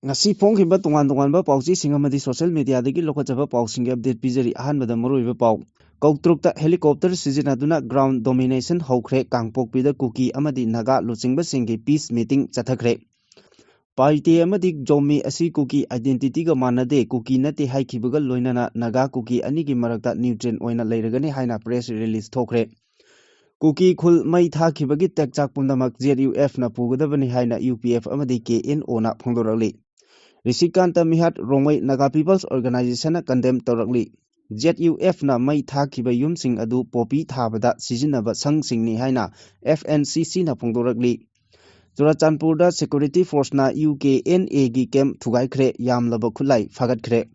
Ngasi phongkhiba tongan-tonganba pauchi amadi social media dagi lokachaba pausingi update pijari ahanbada maruiba pau Kautrukta helicopter sizinaduna ground domination haukhre Kangpokpida Kuki amadi Naga luchingba singi peace meeting chathakre Party amadi Jomi asi Kuki identity ga manade Kuki nate haikibaga loinana Naga Kuki anigi marakta nutrient oina leiragani haina press release thokre Kuki khul mai thakibagi tekchak pundamak ZUF na pugadabani haina UPF amadi KNO na phongdorali Rishikanta Mihat Rongway Naga People's Organization condemn Torakli ZUF na mai thakiba yumsing adu popi thabada sizinaba sangsingni haina FNCC na phongdorakli Churachandpurda Security Force na UKNA gi camp thugaikre yamlaba khulai phagatkhre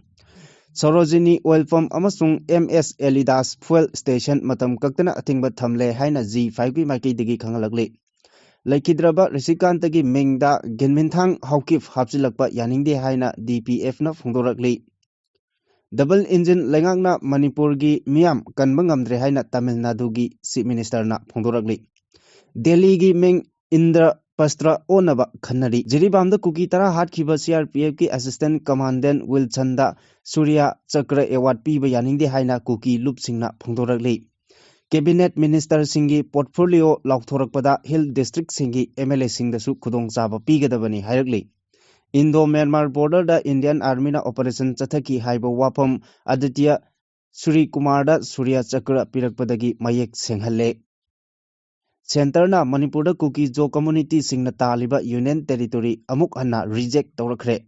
Sarojini Oil Pump amasung MS Elidas Fuel Station matam kaktana atingba thamle haina G5 gi maiki digi khangalakli Laikidraba Rishikantagi Mingda Genminthang Haukif Hapsilakpa Yaningde Haina DPF na Phongdorakli Double Engine Lengangna Manipur gi Miam Kanbangamdre Haina Tamil Nadu gi Chief Minister na Phongdorakli Delhi gi Ming Indra Pastra Onaba Khanari Jiribamda Kuki Tara Hatkiba CRPF ki Assistant Commandant Wilchanda Surya Chakra Award piba Yaningde Haina Kuki Loop Singna Phongdorakli Cabinet Minister Singi Portfolio Lauktorakpada Hill District Singi MLA Singdasu Kudong Chaba Pigadabani Hairagli Indo-Myanmar border da Indian Army na Operation Chathaki Haiba Wapam Aditya Suri Kumar da Surya Chakra Pirakpadagi Mayek Senghalle Center na Manipur da Kuki Jo Community Singna Taliba Union Territory Amuk Hanna reject Torakre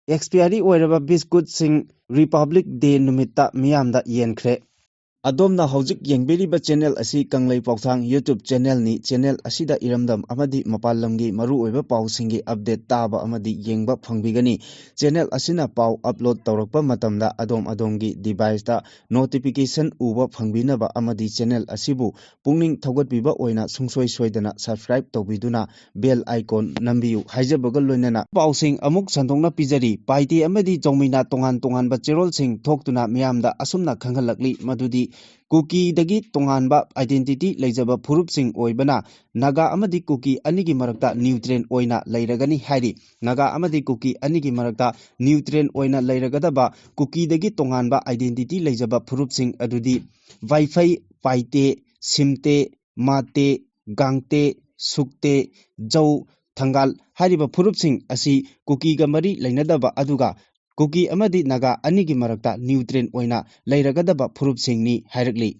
Expiry Oiraba Biscuit Sing Republic Day Numita Miyamda Yenkre Adomna Haujik Yengbiriba channel asi Kanglei Pauthang YouTube channel ni channel asida iramdam amadi mapalamgi maru oiba pausingi update taba amadi yengba phangbigani channel asina pau upload tawrakpa matamda adom-adomgi device da notification uba phangbinaba amadi channel asibu pungning thogatbiba oina sungsoi soidana subscribe tawbiduna bell icon nambiu haijabaga loinana pausing amuk sandongna pijari paiti amadi jongmina tongan ba cherol sing thoktuna miyamda asumna khanghalakli madudi Kuki dagi tonganba identity leijaba phurup sing oibana Naga amadi Kuki anigi marakta nutrient oina leiragani hairi Naga amadi Kuki anigi marakta nutrient oina leiragadaba Kuki dagi tonganba identity leijaba phurup sing adudi Wi-Fi paite simte mate gangte sukte jau thangal hariba phurup sing asi Kuki ga mari leinadaba aduga Kuki amadi Naga anigi marakta nutrient oina leiragadaba phurup singni hairagli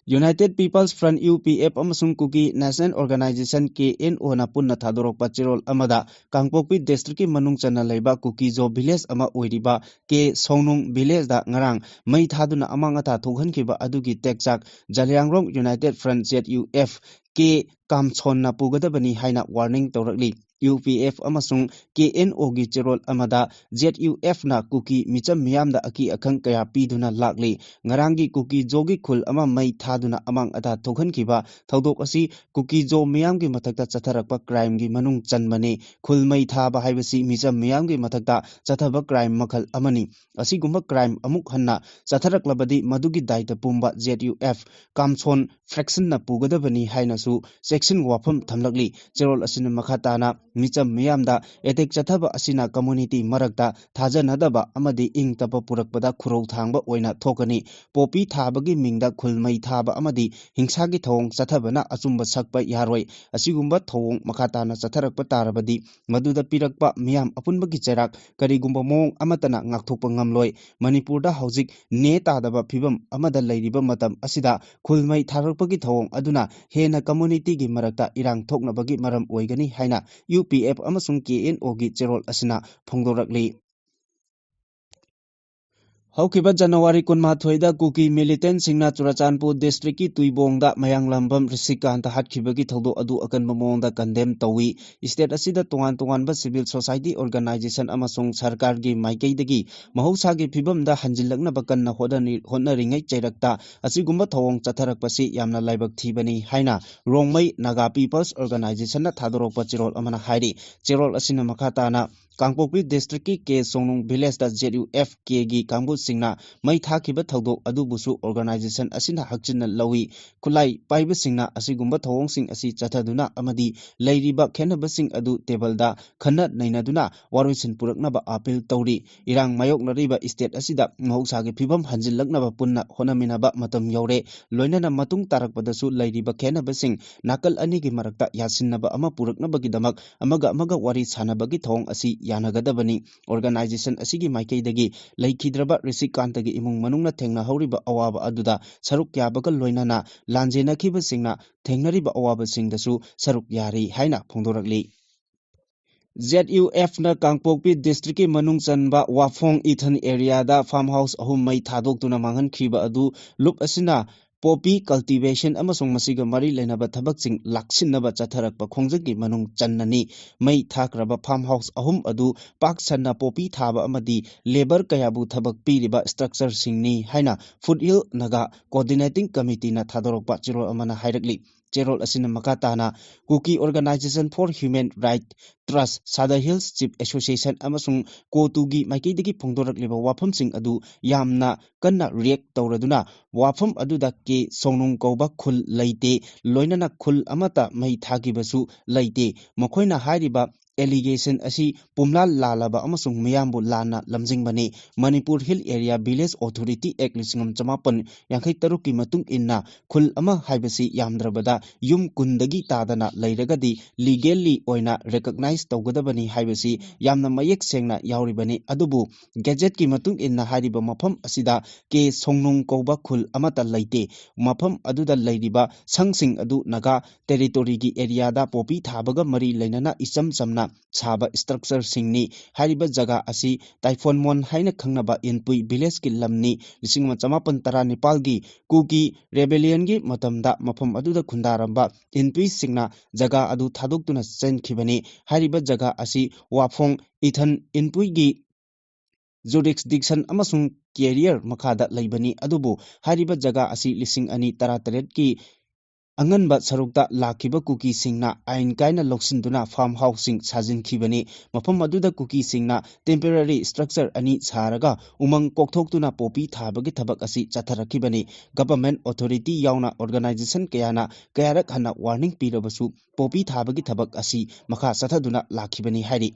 United People's Front UPF amasung Kuki National Organization KNO na punna thadorokpa chirol amada Kangpokpi district ki manung chana leiba Kuki Jo village ama oiriba ke Songnung village da ngarang mai thaduna amang ata thoghankiba adugi tekchak Jalyangrong United Front ZUF ke Kamchon na pugadabani haina warning tawrakli UPF amasung KNO gi chirol amada ZUF na Kuki micham miyamda aki akhang kaya piduna lakli ngarangi Kuki jogi khul ama mai thaduna amang ata thoghankiba thodok asi Kuki jo miyamgi mathakta chatharakpa crime gi manung chanmani khul mai thaba haibasi micham miyamgi mathakta chathaba crime makhal amani asigumba crime amuk hanna chatharaklabadi madugi daita pumba ZUF Kamchon fraction na pugadabani haina su section wafam thamlakli cherol asina makhatana micham miyamda etek chathaba asina community marakta thajanadaba amadi ing tapa purakpada khurau thangba oina thokani popi thabagi mingda khulmai thaba amadi hingsagi thong chathabana achumba sakpa yaroi asigumba thong makhatana chatharakpa tarabadi maduda pirakpa miyam apunbagi cherak karigumba mong amatana ngakthokpa ngamloi manipurda haujik ne tadaba phibam amada leiriba matam asida khulmai tharakpagi thong aduna hena community gi marakta irang thoknabagi maram oigani haina UPF amasung KNO gi cherol asina phongdorakli Haukiba January 18 da Kuki militant singna Churachandpur district ki Tuibongda Mayanglambam Rishikanta hatkibagi thodo adu akanba mongda condemn tawi state asida tongan ba civil society organization amasung sarkar gi maikeidagi mahausa gi phibamda hanjilakna bakanna hodnaringai chairakta asigumba thawong chatharakpasi yamna laibak thibani haina Rongmai Naga People's Organization na thadorokpa chirol amana hairi chirol asina makhatana Kangpokpi district ki K Songnung village da ZUF K gi kangbu singna mai thakiba thodok adubusu organization asina hakchinna lawi kulai paiba singna asigumba thawong sing asi chathaduna amadi leiriba khenaba sing adu table da khana nainaduna waroisin puraknaba appeal tawri irang mayoknariba state asida mahausa gi phibam hanjillaknaba punna honaminaba matam yaure loinana matung tarakpadasu leiriba khenaba sing nakal ani gi marakta yasinnaba ama puraknaba gi damak amaga wari sanabagi thawong asi yanagadabani organization asigi maikeidagi leikhidraba risikantagi imung manungna thengna horiba awaba aduda saruk yabaga loinana lanjena khiba singna thengnariba awaba singdasu saruk yari haina phongdorakli ZUF na Kangpokpi district ki manung chanba Wafong Ithan area da farmhouse ahum mai thadok tuna mangan khiba adu lup asina poppy cultivation amasung masiga mari lenaba thabaksing laksinaba chatharakpa khongjagi manung channani mai thakraba farmhouse ahum adu pak sanna poppy thaba amadi labor kayabu thabak piriba structure singni haina Foothill Naga coordinating committee na thadorokpa chirol amana hairakli Cherol asina makatana Kuki Organization for Human Rights Trust Sada Hills Chief Association amasung Kotugi maikeidagi phongdorakliba wafam sing adu yamna kanna react tawraduna wafam aduda ke songnung kauba khul leite loinana khul amata mai thagibasu leite makoina hairiba allegation asi pumla lalaba amasung miyambu lana lamjingbani Manipur Hill Area Village Authority Act 1953 ki matung inna khul ama haibasi yamdrabada yum kundagi tadana leiragadi legally oina recognize tawgadabani haibasi yamna mayek sengna yauribani adubu gadget ki matung inna hariba mafam asida ke songnung kauba khul amata leite mafam aduda leiriba sangsing adu naga territory gi area da popi thabaga mari leinana isam samna Saba structure singni hariba jaga asi Typhoon Mon haina khangnaba Inpui village ki lamni 1954 gi Kuki rebellion gi matamda mafam aduda khundaramba Inpui singna jaga adu thadoktuna chenkhibani hariba jaga asi Wafong Ithan Inpui gi jurisdiction amasung career makhada leibani adubu hariba jaga asi 2018 ki Anganba sarukta lakiba Kuki singna ain kaina loksinduna farmhouse sajin khibani mafam aduda Kuki singna temporary structure ani saraga umang kokthokuna popi thabagi thabak asi chatharakibani government authority yauna organization kayarak hana warning pirabasu popi thabagi thabak asi makha sathaduna lakhibani hairi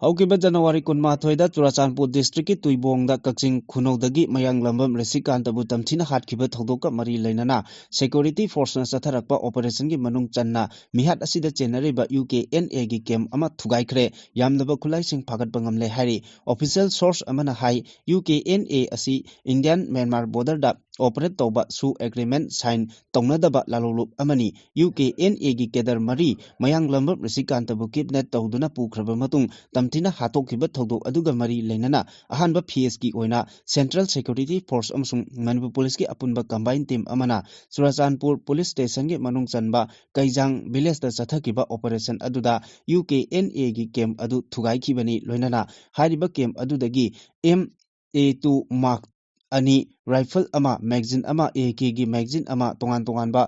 Haukiba January 18 da Churachandpur district ki Tuibong da Kakching Khunodagi mayang lambam Resikanta tamthina hatkiba thodoka mari leinana security force na satharakpa operation gi manung channa mihat asida chenariba UKNA gi camp ama thugaikre yamnaba khulai sing phagat bangamle hari official source amana hai UKNA asi Indian Myanmar border da operate toba su agreement sign tongnadaba lalolup amani UKNA gi kedar mari mayang lambam Resikanta kidnap tawduna pukraba matung tamthina hatokhiba thodok aduga mari leinana ahanba PS ki oina Central Security Force amsung Manipur Police ki apunba combined team amana Churachandpur Police Station gi manung chanba Kaijang village da chathakiba operation aduda UKNA gi camp adu thugai khibani loinana hariba camp adudagi MA2 Mark ani rifle ama magazine ama AK gi magazine ama tongan ba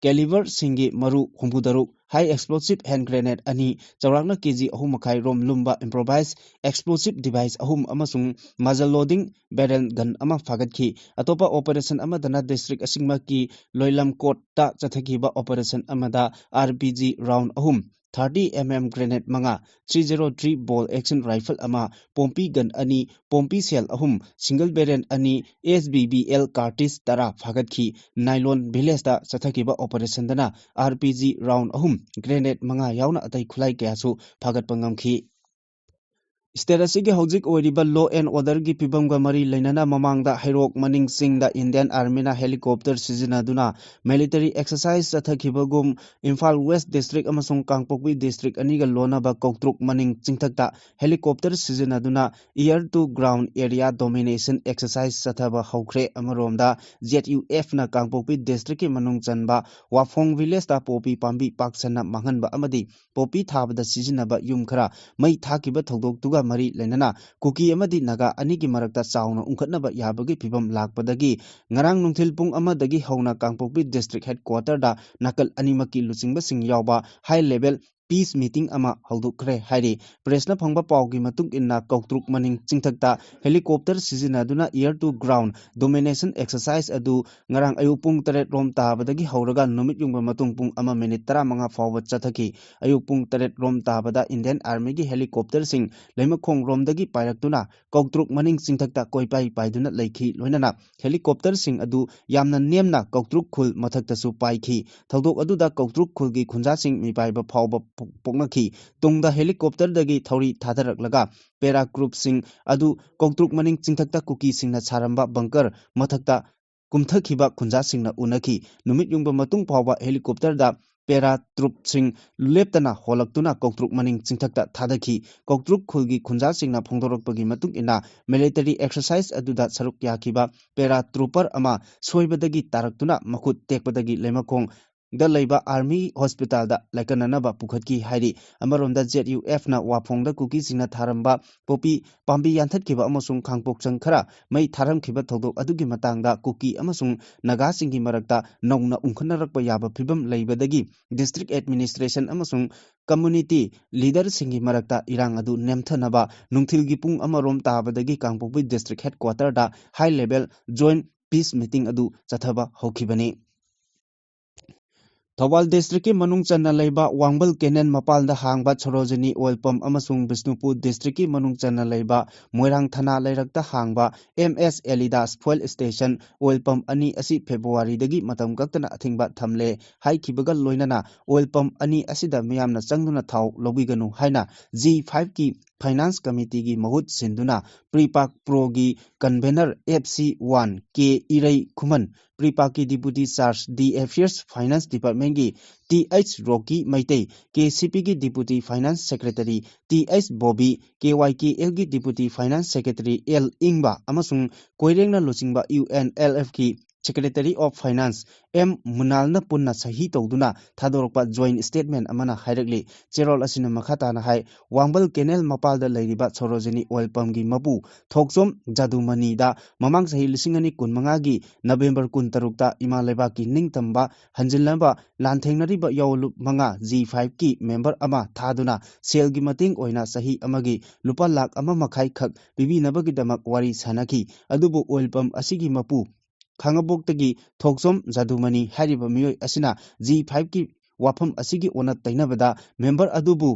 caliber singi maru humbudaruk high explosive hand grenade ani chawrakna kg ahum makhai rom lumba improvised explosive device ahum amasung muzzle loading barrel gun ama fagatki atopa operation amadana district asingma ki loilam court ta chathaki ba operation amada RPG round ahum 30mm grenade manga 303 ball action rifle ama pompi gun ani pompi shell ahum single barrel ani SBBL cartridge tara fagatki nylon village da chathaki ba operation dana RPG round ahum grenade manga yauna atai khulai kyasu phagat pangamki State asigi hojik oiriba law and order gi pibamga mari leinana mamangda hairok maning singda Indian Army na helicopter sizinaduna military exercise chathakibagum Imphal West district amasung Kangpokpi district aniga lonaba koktruk maning chingthakta helicopter sizinaduna air to ground area domination exercise chathaba haukhre amaromda ZUF na Kangpokpi district ki manung chanba Wafong village ta popi pambi paksana manganba amadi popi thabada sizinaba yum khara mai thakiba thodok tuga mari leinana Kuki amadi Naga anigi marakta chauna ungkhatnaba yabagi phibam lakpadagi ngarang nungthil pung amadagi hauna Kangpokpi district headquarter da nakal animaki luchingba sing yawba high level peace meeting ama haldukre hairi presna phangba pawgi matung inna kautruk maning chingthakta helicopter sizinaduna air to ground domination exercise adu ngarang ayu pung 8 rom tabadagi hauraga numit yungba matung pung ama minute 15 fawba chathaki ayu pung 8 rom tabada Indian Army gi helicopter sing leimakhong romdagi pairaktuna kautruk maning chingthakta koipai paiduna leikhi loinana helicopter sing adu yamna nemna kautruk khul mathakta su paikhi thodok aduda kautruk khulgi khunja sing mipaiba phawba poknakhi tungda helicopter dagi thori thadaraklaga para group sing adu kautruk maning chingthakta kuki singna charamba bunker mathakta kumthakhiba khunja singna unakhi numit yungba matung phawba helicopter da para troop sing leptana holaktuna kautruk maning chingthakta thadakhi kautruk khulgi khunja singna phongdorakpagi matung ina military exercise aduda saruk yakhiba para trooper ama soibadagi taraktuna makhut tekpadagi lemakong da leiba army hospital da laikananaba pukhatki hairi amaronda ZUF na wafongda kuki singna tharamba popi pambi yanthatkiba amasung khangpok changkhara mai tharamkhiba thodok adugi matangda kuki amasung naga singi marakta nauna ungkhanarakpa yaba phibam leibadagi district administration amasung community leader singi marakta irang adu nemthanaba nungthilgi pung amarom tabadagi kangpokbi district headquarter da high level joint peace meeting adu chathaba hokhibani Thawal district ki manung channa leiba Wangbal Canal mapalda hangba Sarojini oil pump amasung Bisnupur district ki manung channa leiba Moirang thana leirakta hangba MS Elidas fuel station oil pump ani asi February dagi matam gaktana athingba thamle haikibaga loinana oil pump ani asida miyamna changduna thaw lobiganu haina G5 ki Finance Committee gi mahut sinduna Pripak Pro gi convener FC1 K Irai Khuman Pripak ki deputy charge D Affairs Finance Department gi TH Rocky Maitei KCP gi deputy finance secretary TH Bobby KYKL gi deputy finance secretary L Ingba amasung Koirengna Luchingba UNLF ki Secretary of Finance M Munalna punna sahi tawduna thadorokpa joint statement amana hairakli cherol asina makhatana hai Wangbal Canal mapalda leiriba Sarojini oil pump gi mapu thoksom Jadumani da mamang sahi lisingani kunmanga gi November 13 ta Imaleba ki ningtamba hanjilnaba lanthengnariba yawlu manga G5 ki member ama thaduna sel gi mating oina sahi amagi lupa lakh ama makhai khak bibinabagi damak wari sanaki adubu oil pump asigi mapu Khangabok-tagi Thoksom Jadumani hariba miyoi asina G5 ki wafam asigi ona tainabada member adubu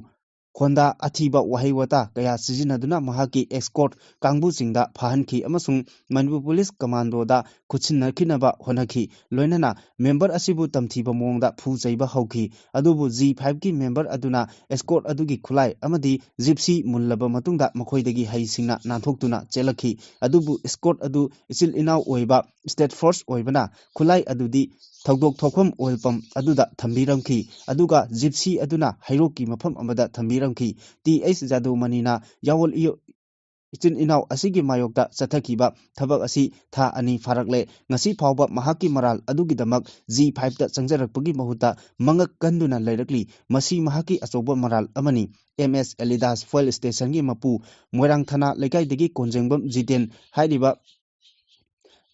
khonda athiba wahaiwata kaya sijinaduna mahaki escort kangbu singda phahanki amasung Manipur Police Commando da khuchinnakinaba honaki loinana member asibu tamthiba mongda phujaiba hauki adubu G5 ki member aduna escort adugi khulai amadi gypsy mullaba matungda makhoidagi haisingna nanthokduna chelakhi adubu escort adu isil inau oiba state force oibana khulai adudi thogdok thokhom oil pump aduda thambiramki aduga gypsy aduna hairoki mafam amada thambiramki TH Jadumanina yawol iyo Ichin inau asigi mayokta chathakiba thabak asi tha ani farakle ngasi phawba mahaki maral adugidamak G5 ta changjarakpagi mahuta mangak kanduna leirakli masi mahaki achoba maral amani MS Elidas fuel station gi mapu Moirang thana lekai konjengbam Jiten hairiba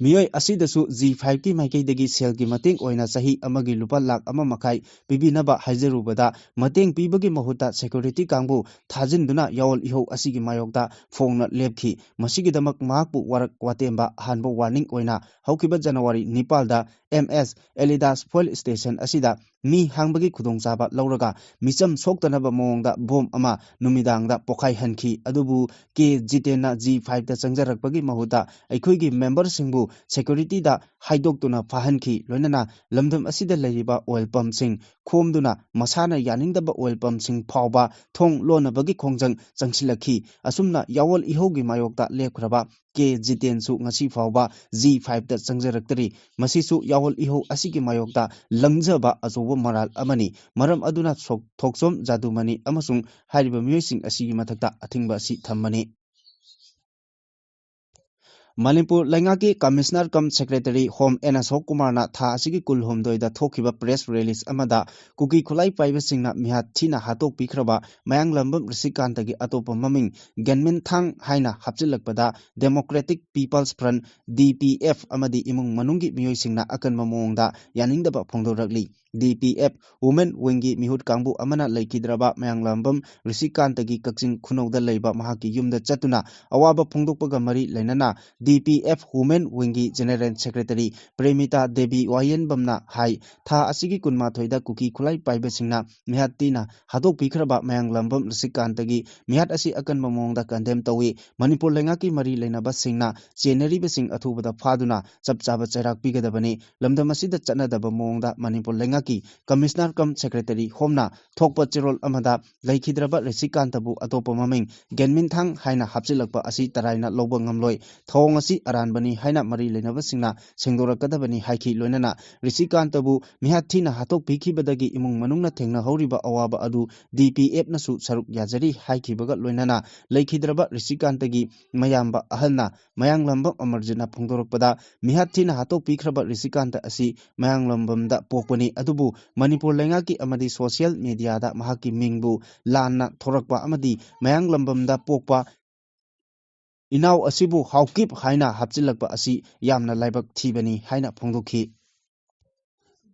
Miyoi asidasu G5 ki maikaidagi sel ki mateng oina sahi amagi lupa lakh ama makai pibinaba haijarubada mateng pibagi mahuta security kangbu thajinduna yawol iho asigi mayokta phongna lepki masigidamak mahakpu warak watemba hanbo warning oina haukiba January 9 da MS Elidas fuel station asida mi hangbagi khudongchaba lauraga micham soktanaba mongda bom ama numidangda pokhai hanki adubu ke Jitena G5 ta changjarakpagi mahuta aikhoigi member singbu security da haidoktuna phahanki loinana lamdam asida leiriba oil pump sing khomduna masana yaningdaba oil pump sing phawba thong lonabagi khongjang changsilakhi asumna yawol ihogi mayokta lepkhraba ke Jiten su ngasi phawba G5 ta changjaraktari masisu yawol iho asigi mayokta langjaba ajobo maral amani maram aduna thoksom Jadumani amasung hariba miyoising asigi mathakta athingba si thammani Manipur Langaki Commissioner cum Secretary Home Enasok Kumarna Tha Asigi Kulhomdoi da Thokiba press release amada Kuki Kulai Paiba Singna Mihat Thina Hatok Pikraba Mayang Lambam Risikantagi Atopa Maming Genmin Thang Haina Hapsilakpada Democratic People's Front DPF amadi Imung Manungi Miyoi Singna Akan Mamongda Yanindaba Pongdoragli DPF Women Wingi Mihut Kambu Amana Laikidraba Mayang Lambam Risikantagi Kaksing Kunogda Leiba Mahaki Yumda Chatuna Awaba Pongdokpaga Mari Lainana DPF Women Wingi General Secretary Premita Devi Wayan Bamna Hai Tha Asigi Kunma Thoida Kuki Kulai Paiba Singna Mihatina Hadok Pikraba Mayang Lambam Risikantagi Mihat Asi Akan Mamongda Kandem Tawi Manipur Lengaki Mari Lainaba Singna Cheneri Besing Athubada Phaduna Chapchaba Chairak Pigadabani Lamdamasida Chanadaba Mongda Manipur Lengaki Commissioner cum Secretary Homna Thokpa Chirol Amada Laikhidraba Risikantabu Atopa Maming Genmin Thang Haina Hapsilakpa Asi Taraina Loba Ngamloi Thong Asi Aranbani Haina Mari Lainaba Singna Sengdorakadabani Haiki Loinana Risikantabu Mihathina Hatok Pikibadagi Imung Manungna Thengna Horiba Awaba Adu DPF Nasu Saruk Yajari Haiki Bagat Loinana Laikhidraba Risikantagi Mayamba Ahalna Mayang Lambam Amarjana Pongdorokpada Mihathina Hatok Pikraba Risikanta Asi Mayang Lambamda Pokpani Adubu Manipur Lengaki Amadi Social Media da Mahaki Mingbu Lana Thorakpa Amadi Mayang Lambamda Pokpa Inau Asibu Haukip Haina Hapsilakpa Asi Yamna Laibak Thibani Haina Pongdoki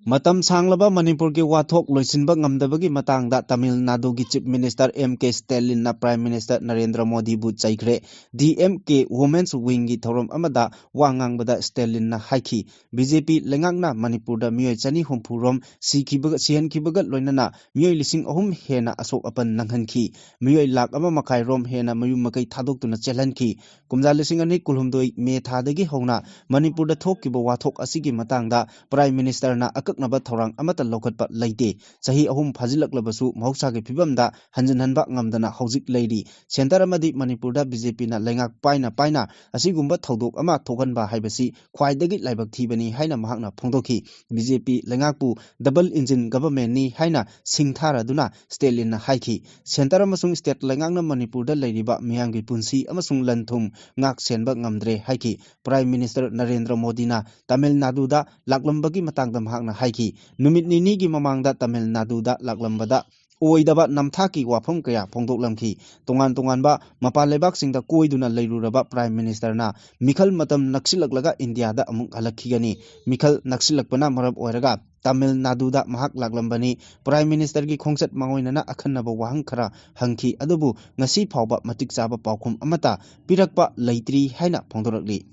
Matam Sanglaba Manipur ki Wathok Loisinba Ngamdabagi Matangda Tamil Nadu ki Chief Minister MK Stalin na Prime Minister Narendra Modi bu Chaikre DMK Women's Wing ki Thorom Amada Wangangbada Stalin na Haiki BJP Lengakna Manipur da Miyoi Chani Humpurom Sihan Kibagat Loinana Miyoi Lising Ahum Hena Asok Apan Nanghanki Miyoi Lak Ama Makai Rom Hena Mayu Makai Thadok Tuna Chelanki Kumja Lising Ani Kulhumdoi Me Thadagi Hona Manipur da Thok Kiba Wathok Asigi Matangda Prime Minister na Naba Thorang Amata Lokatpa Laite, Sahi Ahum Fazilak Labasu, Mausaki Pibamda, Hanjanhanba Ngamdana Hausik Lady, Sentaramadi Manipurda BJP na Lengak Paina, Asigumba Todok Ama Toganba Haibasi, Quaidagi Laibak Tibani, Haina Mahana Pondoki, BJP Lengakpu, Double Engine Government ni Haina, Singthara Duna, Stalin na Haiki, Sentaramasung State Lengakna Manipurda Ladyba, Miyangi Punsi, Amasung Lantum, Ngak Senba Ngamdre Haiki, Prime Minister Narendra Modi na, Tamil Nadu da, Laklambagi Matangdam Hagna Haiki, Numit Nini Mamangda Tamil Nadu da Laklambada, Oidaba Namthaki Wapum Kaya Pongdok Lamki, Tongan ba, Mapalebak Sing da Koiduna Layruraba Prime Minister na, Mikhal Matam Naksilaglaga India da Amung Alakigani, Mikhal Naksilakpana Marab Oiraga, Tamil Nadu da Mahak Laklambani, Prime Minister ki Khongset Mangoinana Akhanaba Wahankara, Hanki Adubu, Nasi Pauba Matik Saba Paukum Amata, Pirakpa Laitri Haina Pongdorakli.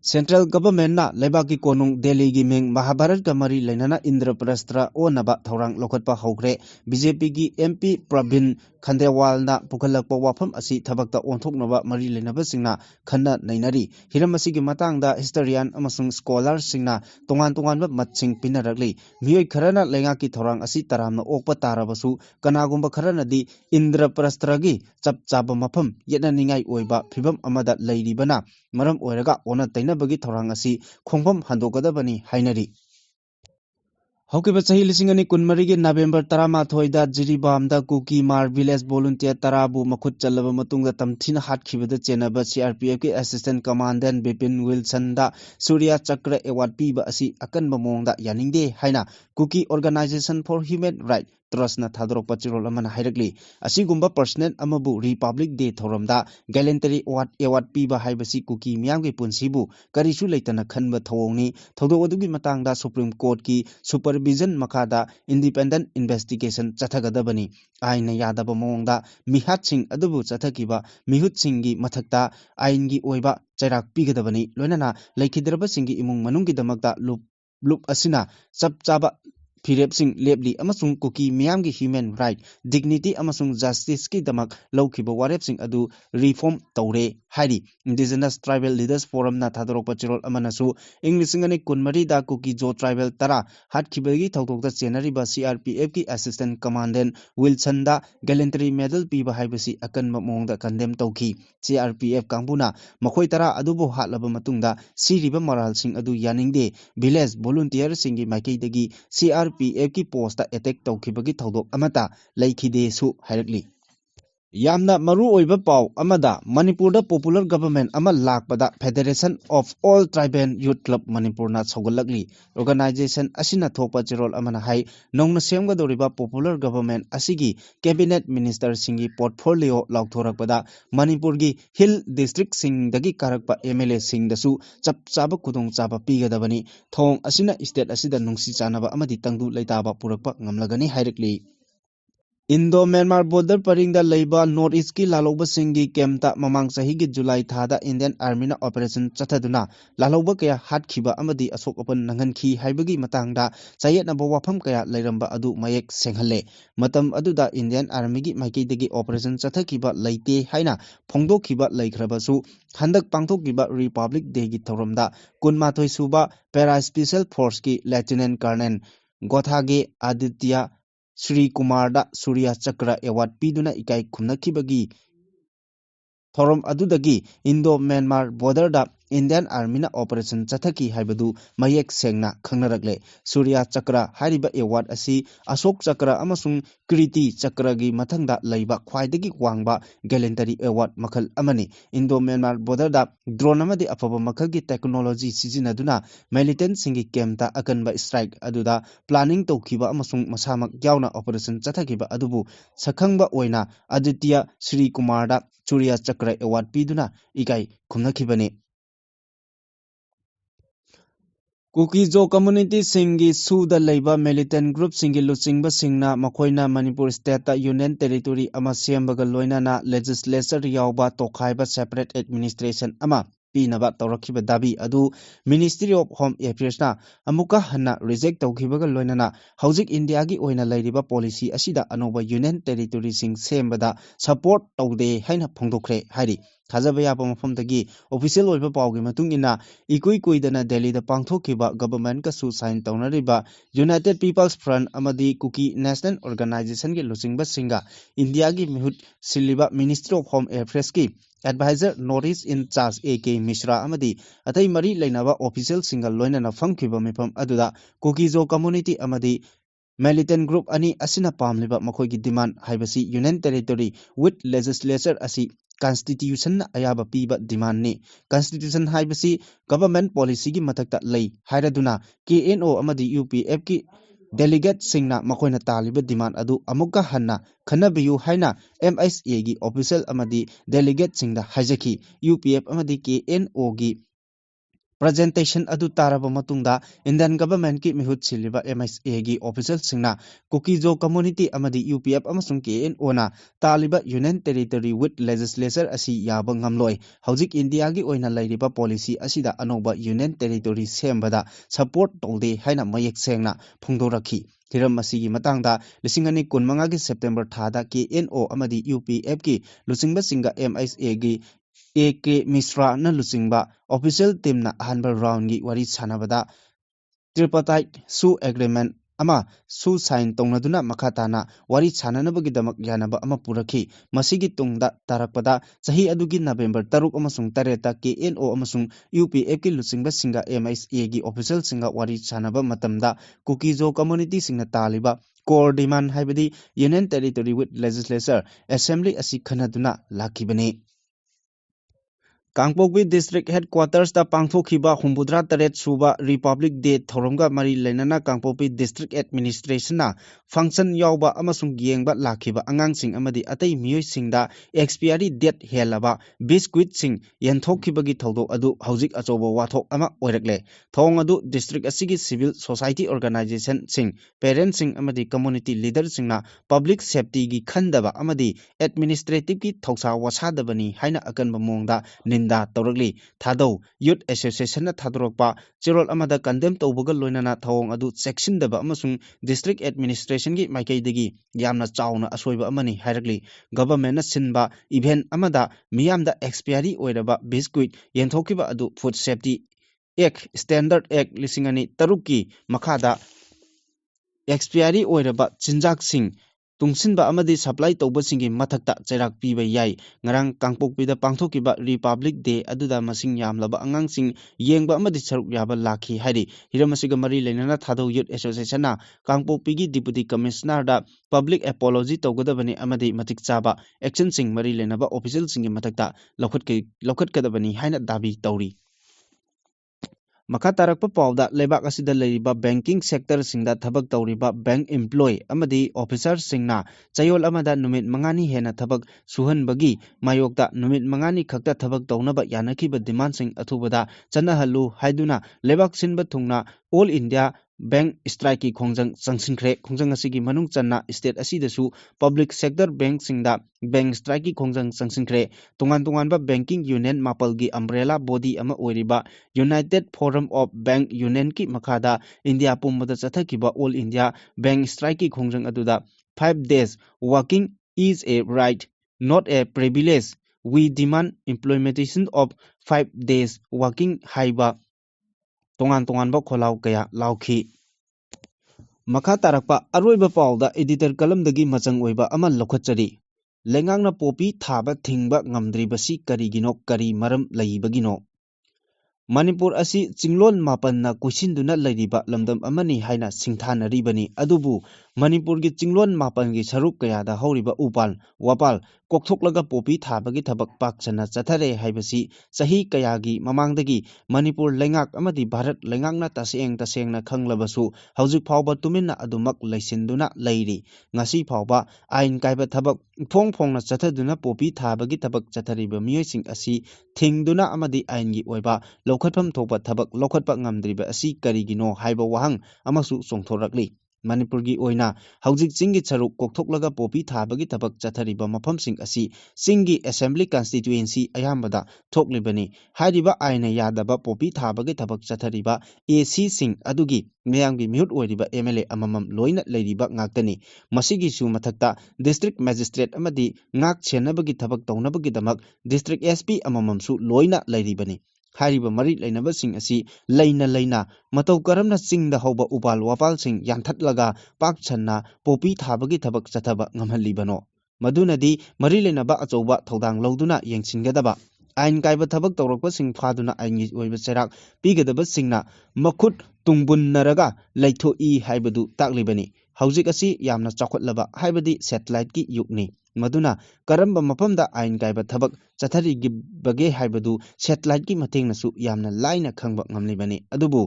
Central Government na Lebaki Konung Delhi gi Ming Mahabharat Kamari Lainana Indraprastra O Naba Thorang Lokatpa Hogre BJP gi MP Pravin Khandewal na Pukhalakpa Wafam Asi Thabakta Onthoknaba Mari Lainaba Singna Khanna Nainari Hiramasi gi Matangda Historian amasung Scholar Singna Tongan Matsing Pinarakli Miyoi Kharana Lengaki Thorang Asi Taramna Okpa Tarabasu Kanagumba Kharana di Indraprastra gi Chapchaba Mafam Yetna Ningai Oiba Phibam Amada Lairibana Maram Oiraga Ona Tainabagi Thorang Asi Khongpam Handokadabani Hainari Hokiba Sahi Lisingani Kunmarigi November Tarama Thoida Jiribamda Kuki Mar Village Volunteer Tarabu Makut Chalaba Matunga Tamthina Hatkibada Chenaba CRPF ki Assistant Commandant Bipin Wilson da Surya Chakra Award Piba Asi Akan Bamongda Yaningde Haina Kuki Organization for Human Rights Trust na Thadrok Pachirol Amana Hairakli Asigumba Personal Amabu Republic Day Thoromda Gallantry Award Piba Haibasi Kuki Miyamgi Punsibu Karisu Leitana Khanba Thawongni Thodo Adugi Matangda Supreme Court ki Supervision Makada Independent Investigation Chathagadabani Aina Yadaba Mongda Mihat Singh Adubu Chathakiba Mihut Singhi Mathakta Aingi Oiba Chairak Pigadabani Loinana Laikhidraba Singhi Imung Manungi Damakta Loop Asina Chapchaba Phirep Singh Lebli amasung Kuki Miyamgi Human Right Dignity amasung Justice ki damak lawkiba warep sing adu reform tawre hairi Indigenous Tribal Leaders Forum na Thadorokpa Chirol amanasu Inglisingani Kunmari da Kuki Jo Tribal Tara Hatkibagi Thawdokta Chenariba CRPF ki Assistant Commandant Wilson da Gallantry Medal piba haibasi akanba mongda condemn tawki CRPF kangpuna makhoi tara adubo hatlaba matungda siriba moral sing adu yaningde village volunteer singi maikeidagi CRPF ki post attack tawkibagi thawdok amata laikhide su hairakli Yamna maru oiba pau amada Manipur Popular Government ama lakpada Federation of All Tribal Youth Club Manipur na chogalakli organization asina thokpa chirol amana hai nongna semgadoriba Popular Government asigi cabinet minister singi portfolio lauthorakpada Manipur gi hill district sing dagi karakpa MLA sing dasu chap chaba kudong chaba pigadabani thong asina state asida nungsi chanaba amadi tangdu leitaba purakpa ngamlagani hairakli Indo-Myanmar border paringda leiba North-East ki lalauba singi kemta mamang sahi ki July thada Indian Army na operation chathaduna lalauba kaya hatkhiba amadi asok apan nanghankhi haibagi matangda chayetnaba wafam kaya leiramba adu mayek senghalle matam aduda Indian Army gi maikeidagi operation chathakhiba leite haina phongdokhiba leikhrabasu handak pangthokkiba Republic Day gi thoramda kunmathoi suba para special force ki Lieutenant Colonel Gothage Aditya Sri Kumarda Surya Chakra Award piduna ikai khumnakhibagi thorom adudagi Indo-Myanmar border da Indian Army na operation chathaki haibadu mayek sengna khangnarakle Surya Chakra hariba award asi Ashok Chakra amasung Kirti Chakra gi mathangda leiba khwaidagi wangba gallantry award makhal amani Indo-Myanmar border da drone amadi afaba makhal gi technology sijinaduna militant singi kemta akanba strike aduda planning tokhiba amasung masamak yauna operation chathakiba adubu sakhangba oina Aditya Sri Kumarda Surya Chakra award piduna ikai khumnakhibani Kukizo community singi suda leiba militant group singi luchingba singna makhoina Manipur state ta union territory ama sembaga loinana legislature yawba tokhaiba separate administration ama pinaba tawrakhiba dabi adu Ministry of Home Affairs na amuka hanna reject tawkhibaga loinana hojik India gi oina leiriba policy asida anoba union territory sing sembada support tawde haina phongdokre hairi thajaba yaba mafamdagi official oiba pawgi matungina ikui kuidana Delhi da pangthokhiba government ka su sign tawnariba United People's Front amadi Kuki National Organization gi luchingba singa India gi mihut siliba Ministry of Home Affairs ki Advisor Northeast in charge AK Mishra amadi atai mari leinaba official single loinana famkhiba mifam aduda Kukizo community amadi militant group ani asina pamliba makhoigi demand haibasi Union Territory with legislature asi Constitution na ayaba piba demand ni Constitution haibasi government policy gi mathakta lei hairaduna KNO amadi UPF ki delegate singna makoina taliba demand adu amuka hanna khanabiyu haina MSA gi official amadi delegate singda hajaki UPF amadi KNO gi presentation adu taraba matungda Indian government ki mihut siliba MSA gi official singna Kukizo community amadi UPF amasung KNO na taliba Union Territory with legislature asi yaba ngamloi hojik India gi oina leiriba policy asida anoba Union Territory sembada support tolde haina mayek sengna phongdorakhi hiram asigi matangda lisingani kunmanga gi September thada KNO amadi UPF ki luchingba singa MSA gi AK Mishra na luchingba official team na ahanba round gi wari sanabada tripartite su agreement ama su sign tongnaduna makhatana wari sananabagi damak yanaba ama purakhi masigi tungda tarakpada sahi adugi November 3 amasung 8 ta KNO amasung UPF ki luchingba singa MSA gi official singa wari sanaba matamda Kukizo community singna taliba core demand haibadi Union Territory with legislature assembly asi khanaduna lakhibani Kangpokpi District Headquarters ta pangthokhiba Humbudra Taret Suba Republic Day Thoromga Mari Lainana Kangpokpi District Administration na function yawba amasung yengba lakhiba angangsing amadi atai miyoi singda expiry date helaba biscuit sing yenthokkhibagi thodo adu hojik achoba wathok ama oirakle thong adu district asigi civil society organization sing parents sing amadi community leader singna public safety gi khandaba amadi administrative ki thoksa wasadabani haina akanba mongda da tawrakli thadau youth association na thadorokpa chirol amada condemn tawbaga loinana thawong adu sectiondaba amasung district administration gi maikaidagi yamna chauna asoiba amani hairakli government na sinba event amada miyamda expiry oiraba biscuit yenthokiba adu food safety act standard act lisingani tarukki makhada expiry oiraba chinjak sing tungsinba amadi supply tawbasingi mathakta chairak piba yai ngarang kangpokpida pangthokiba Republic Day aduda masing yamlaba angangsing yengba amadi saruk yaba lakhi hari hiramasiga mari leinana thadau youth association na kangpokpigi deputy commissioner da public apology tawgadabani amadi matik chaba action sing mari leinaba official singi mathakta lokhatkadabani haina dabi tawri Makatarakpa pauda lebak asida leiriba banking sector singda thabak tawriba bank employee amadi officer singna chayol amada numit mangani hena thabak suhanbagi mayokta numit mangani khakta thabak tawnaba yanakiba demand sing athubada chanahalu haiduna lebak sinba thungna all India bank strike ki khongjang changsinkhre khongjang asigi manung channa state asidasu public sector bank singda bank strike ki khongjang changsinkhre tungan ba banking union mapalgi umbrella body ama oiriba United Forum of Bank Union ki makhada India pumbada chathakiba all India bank strike ki khongjang aduda 5 days working is a right not a privilege we demand implementation of 5 days working haiba tongan ba kholau kaya lauki makha tarakpa aroiba pauda editor kalamdagi machang oiba ama lokhachari lengangna popi thaba thingba ngamdribasi karigino kari maram laibagino Manipur asi cinglon mapan na kuisinduna lairiba lamdam amani haina singthanaribani adubu Manipur gi cinglon mapan gi saruk kayada horiba upal wapal kokthoklaga popi thabagi thabak pakchana chathare haibasi sahi kayagi mamangdagi Manipur lengak amadi Bharat lengakna tasengna khanglabasu haujuk phawba tuminna adumak laisinduna lairi ngasi phawba ain kaiba thabak phongna chathaduna popi thabagi thabak chathariba miyoising asi thingduna amadi ain gi oiba lokhatpham thopa thabak lokhatpa ngamdriba asi karigino haiba wahang amasu songthorakli Manipur gi oina haujik chingi charuk kokthoklaga popi thabagi thabak chathariba mafam sing asi singi assembly constituency ayambada thoklibani hariba aina yadaba popi thabagi thabak chathariba AC sing adugi meyamgi mihut oiriba MLA amamam loina leiriba ngaktani masigi su mathakta district magistrate amadi ngak chenabagi thabak tawnabagi damak district SP amamam su loina leiribani Hariba mari lainaba sing asi laina matau karamna singda hoba upal wapal sing yanthatlaga pakchanna popi thabagi thabak chathaba ngamhalibano madunadi mari lainaba achouba thodang loduna yengsingadaba ain kaiba thabak tawrakpa sing phaduna aingi oiba cherak pigadaba singna makhut tungbunnaraga laithoi haibadu taklibani haujik asi yamna chakhotlaba haibadi satellite ki yukni maduna karamba mapamda ain kaiba thabak chathari gibage haibadu satellite ki matengnasu yamna laina khangba ngamlibani adubu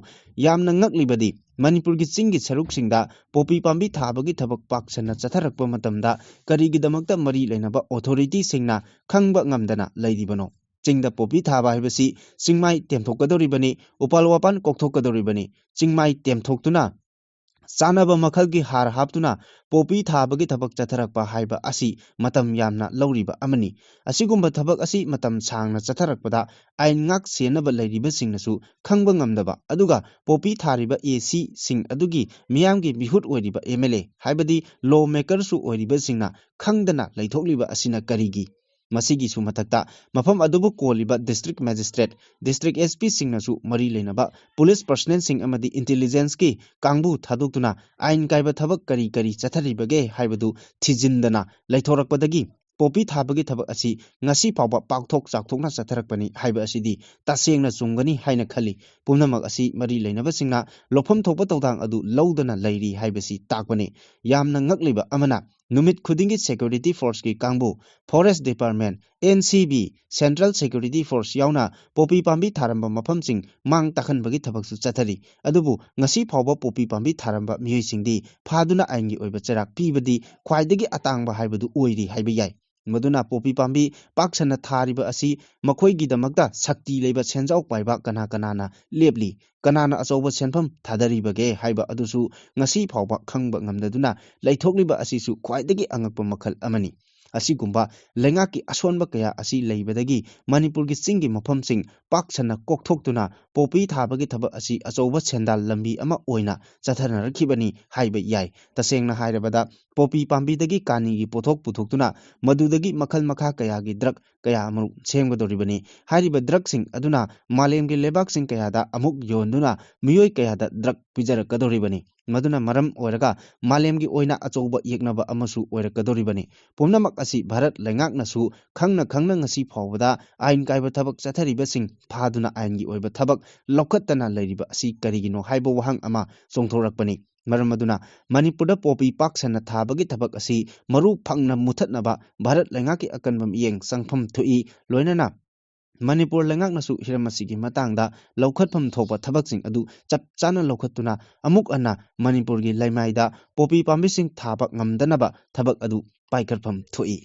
yamna ngaklibadi Manipur gi chingi saruk singda popi pambi thabagi thabak pakchana chatharakpa matamda karigidamakta mari lainaba authority singna khangba ngamdana lairibano Chingda popi thaba haibasi chingmai temthokadoribani upalwapan kokthokadoribani chingmai temthoktuna Sanaba makhalgi har haptuna popi thabagi thabak chatharakpa haiba asi matam yamna lauriba amani asigumba thabak asi matam sangna chatharakpada ain ngak senaba lairiba singnasu khangba ngamdaba aduga popi thariba AC sing adugi miyamgi bihut oiriba MLA haibadi lawmaker su oiriba singna khangdana laithokliba asina karigi Masigi su mathakta mafam adubu koliba district magistrate district SP singnasu mari leinaba police personnel sing amadi intelligence ki kangbu thaduktuna ain kaiba thabak kari chatharibage haibadu thijindana laithorakpadagi popi thabagi thabak asi ngasi pawba pakthok chakthokna chatharakpani haiba asidi tasengna chungani haina khali pumnamak asi mari leinaba singna lofam thokpa tawdang adu lawdana lairi haibasi takpani yamna ngakliba amana Numit khudingi security force ki kangbu forest department NCB central security force yauna popi pambi tharamba mafamsing mang takhan bagi thabaksu chathari adubu ngasi phawba popi pambi tharamba miyoisingdi phaduna aingi oiba charak pibadi khwaidagi atangba haibadu oiri haiba yai maduna popi pambi pakchana thariba asi makhoigi damakta sakti leiba senjau paiba kana lepli kanana achouba senpham thadariba ge haiba adusu ngasi phawba khangba ngamdaduna laithokliba asisu khwaidagi angakpa makhal amani asigumba lengaki asonba kaya asi leibadagi Manipur gi chingi mafamsing pakchana kokthokduna popi thabagi thaba asi achouba sendal lambi ama oina chathanarakhibani haiba yai tasengna hairabada popi pambi dagi kani gi pothok puthokduna madudagi makhal makha kaya gi drug kaya amu semgadoribani hariba drug sing aduna malem gi lebak sing kaya da amuk yonduna miyoi kaya da drug pijarakadoribani ꯃꯗꯨꯅ ꯃꯔꯝ ꯑꯣꯏꯔꯒ ꯃꯥꯂꯦꯝꯒꯤ ꯑꯣꯏꯅ ꯑꯆꯧꯕ ꯌꯦꯛꯅꯕ ꯑꯃꯁꯨ ꯑꯣꯏꯔꯛꯀꯗꯧꯔꯤꯕꯅꯤ꯫ ꯄꯨꯝꯅꯃꯛ ꯑꯁꯤ ꯚꯥꯔꯠ ꯂꯩꯉꯥꯛꯅꯁꯨ ꯈꯪꯅ ꯈꯪꯅ ꯉꯁꯤ ꯐꯥꯎꯕꯗ ꯑꯥꯏꯟ ꯀꯥꯏꯕ ꯊꯕꯛ ꯆꯠꯊꯔꯤꯕꯁꯤꯡ ꯐꯥꯗꯨꯅ ꯑꯥꯏꯟꯒꯤ ꯑꯣꯏꯕ ꯊꯕꯛ ꯂꯧꯈꯠꯇꯅ ꯂꯩꯔꯤꯕ ꯑꯁꯤ ꯀꯔꯤꯒꯤꯅꯣ ꯍꯥꯏꯕ ꯋꯥꯍꯪ ꯑꯃ ꯆꯣꯡꯊꯣꯔꯛꯄꯅꯤ꯫ ꯃꯔꯝ ꯑꯗꯨꯅ ꯃꯅꯤꯄꯨꯔꯗ ꯄꯣꯄꯤ ꯄꯥꯛ ꯁꯟꯅ ꯊꯥꯕꯒꯤ ꯊꯕꯛ ꯑꯁꯤ ꯃꯔꯨ ꯐꯪꯅ ꯃꯨꯊꯠꯅꯕ ꯚꯥꯔꯠ ꯂꯩꯉꯥꯛꯀꯤ ꯑꯀꯟꯕ ꯃꯤꯠꯌꯦꯡ ꯆꯪꯐꯝ ꯊꯣꯛꯏ꯫ ꯂꯣꯏꯅꯅ ꯃꯅꯤꯄꯨꯔ ꯂꯩꯉꯥꯛꯅꯁꯨ ꯍꯤꯔꯝ ꯑꯁꯤꯒꯤ ꯃꯇꯥꯡꯗ ꯂꯧꯈꯠꯐꯝ ꯊꯣꯛꯄ ꯊꯕꯛꯁꯤꯡ ꯑꯗꯨ ꯆꯞ ꯆꯥꯅ ꯂꯧꯈꯠꯇꯨꯅ ꯑꯃꯨꯛ ꯍꯟꯅ ꯃꯅꯤꯄꯨꯔꯒꯤ ꯂꯩꯃꯥꯏꯗ ꯄꯣꯄꯤ ꯄꯥꯝꯕꯤꯁꯤꯡ ꯊꯥꯕ ꯉꯝꯗꯅꯕ ꯊꯕꯛ ꯑꯗꯨ ꯄꯥꯏꯈꯠꯐꯝ ꯊꯣꯛꯏ꯫